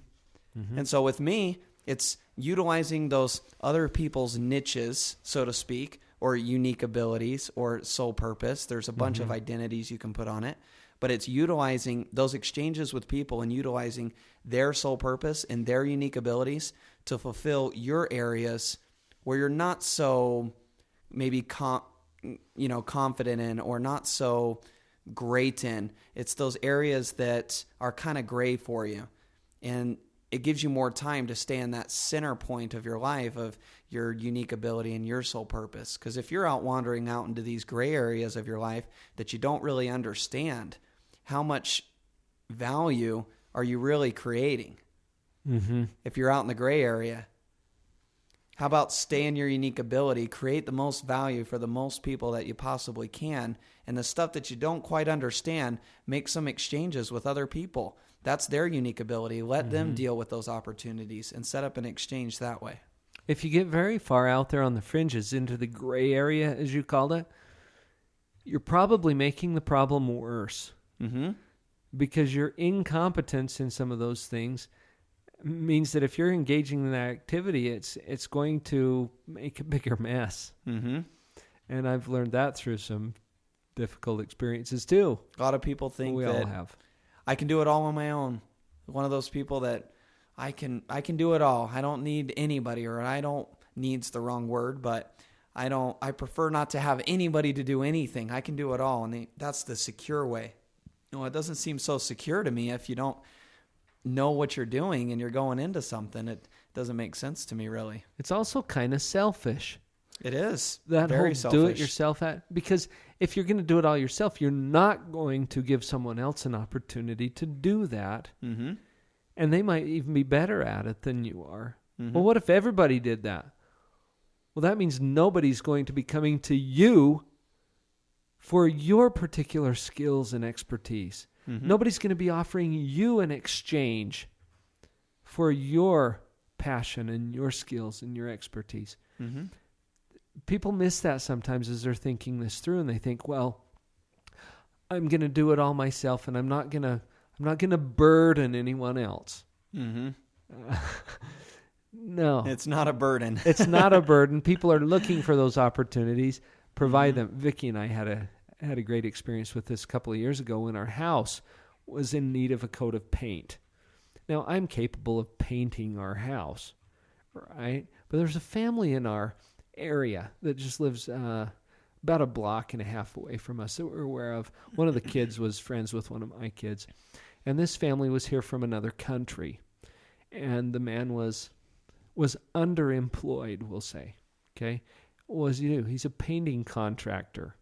Mm-hmm. And so with me, it's utilizing those other people's niches, so to speak, or unique abilities or sole purpose. There's a bunch of identities you can put on it, but it's utilizing those exchanges with people and utilizing their sole purpose and their unique abilities to fulfill your areas where you're not so maybe confident in or not so great in. It's those areas that are kind of gray for you. And it gives you more time to stay in that center point of your life of your unique ability and your sole purpose. Because if you're out wandering out into these gray areas of your life that you don't really understand, how much value are you really creating? Mm-hmm. If you're out in the gray area, how about stay in your unique ability, create the most value for the most people that you possibly can, and the stuff that you don't quite understand, make some exchanges with other people. That's their unique ability. Let them deal with those opportunities and set up an exchange that way. if you get very far out there on the fringes into the gray area, as you called it, you're probably making the problem worse. Mm-hmm. Because your incompetence in some of those things means that if you're engaging in that activity, it's going to make a bigger mess. Mm-hmm. And I've learned that through some difficult experiences too. A lot of people think We that all have. I can do it all on my own. One of those people that I can do it all. I don't need anybody, or I don't need's the wrong word, but I prefer not to have anybody to do anything. I can do it all. And that's the secure way. It doesn't seem so secure to me if you don't know what you're doing and you're going into something. It doesn't make sense to me, really. It's also kind of selfish. It is. That very whole selfish. do-it-yourself because if you're going to do it all yourself, you're not going to give someone else an opportunity to do that. Mm-hmm. And they might even be better at it than you are. Mm-hmm. Well, what if everybody did that? Well, that means nobody's going to be coming to you for your particular skills and expertise. Mm-hmm. Nobody's going to be offering you an exchange for your passion and your skills and your expertise. Mm-hmm. People miss that sometimes as they're thinking this through, and they think, well, I'm going to do it all myself, and I'm not going to burden anyone else. Mm-hmm. No. It's not a burden. It's not a burden. People are looking for those opportunities. Provide them. Vicki and I had a great experience with this a couple of years ago when our house was in need of a coat of paint. Now, I'm capable of painting our house, right? But there's a family in our area that just lives about a block and a half away from us that we're aware of. One of the kids was friends with one of my kids. And this family was here from another country. And the man was underemployed, we'll say. Okay? What does he do? He's a painting contractor.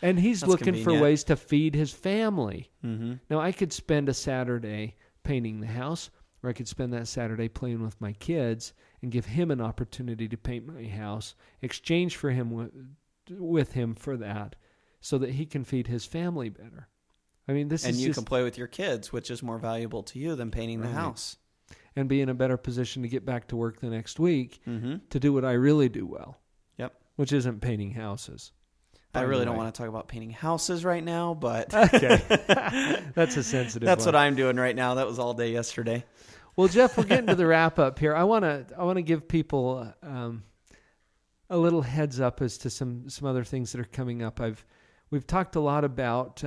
And he's That's looking convenient. for ways to feed his family. Mm-hmm. Now, I could spend a Saturday painting the house, or I could spend that Saturday playing with my kids and give him an opportunity to paint my house, exchange for him with him for that, so that he can feed his family better. I mean, this and is you just, can play with your kids, which is more valuable to you than painting the Right. house. and be in a better position to get back to work the next week Mm-hmm. to do what I really do well. Yep. Which isn't painting houses. I By really the don't way. want to talk about painting houses right now, but Okay. That's a sensitive that's one. what I'm doing right now. That was all day yesterday. Well, Jeff, we're getting to the wrap up here. I want to give people a little heads up as to some other things that are coming up. We've talked a lot about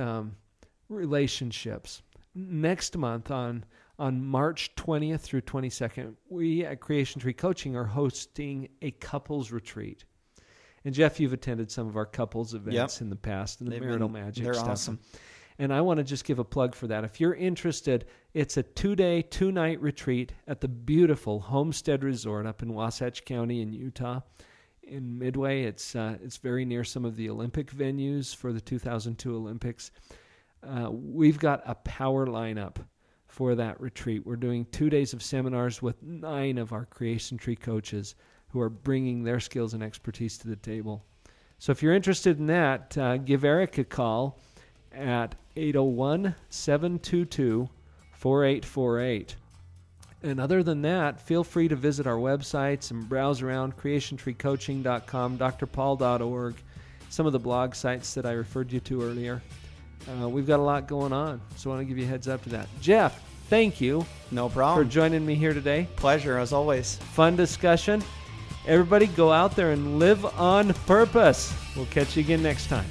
relationships. Next month on March 20th through 22nd, we at Creation Tree Coaching are hosting a couples retreat. And Jeff, you've attended some of our couples events in the past, and the Marital Magic they're stuff. awesome. And I want to just give a plug for that. If you're interested, it's a 2-day, 2-night retreat at the beautiful Homestead Resort up in Wasatch County in Utah. In Midway, it's very near some of the Olympic venues for the 2002 Olympics. We've got a power lineup for that retreat. We're doing 2 days of seminars with 9 of our Creation Tree coaches who are bringing their skills and expertise to the table. So if you're interested in that, give Eric a call at 801-722-4848. And other than that, feel free to visit our websites and browse around, creationtreecoaching.com, drpaul.org, some of the blog sites that I referred you to earlier. We've got a lot going on, so I want to give you a heads up to that. Jeff, thank you No for problem. joining me here today. Pleasure, as always. Fun discussion. Everybody go out there and live on purpose. We'll catch you again next time.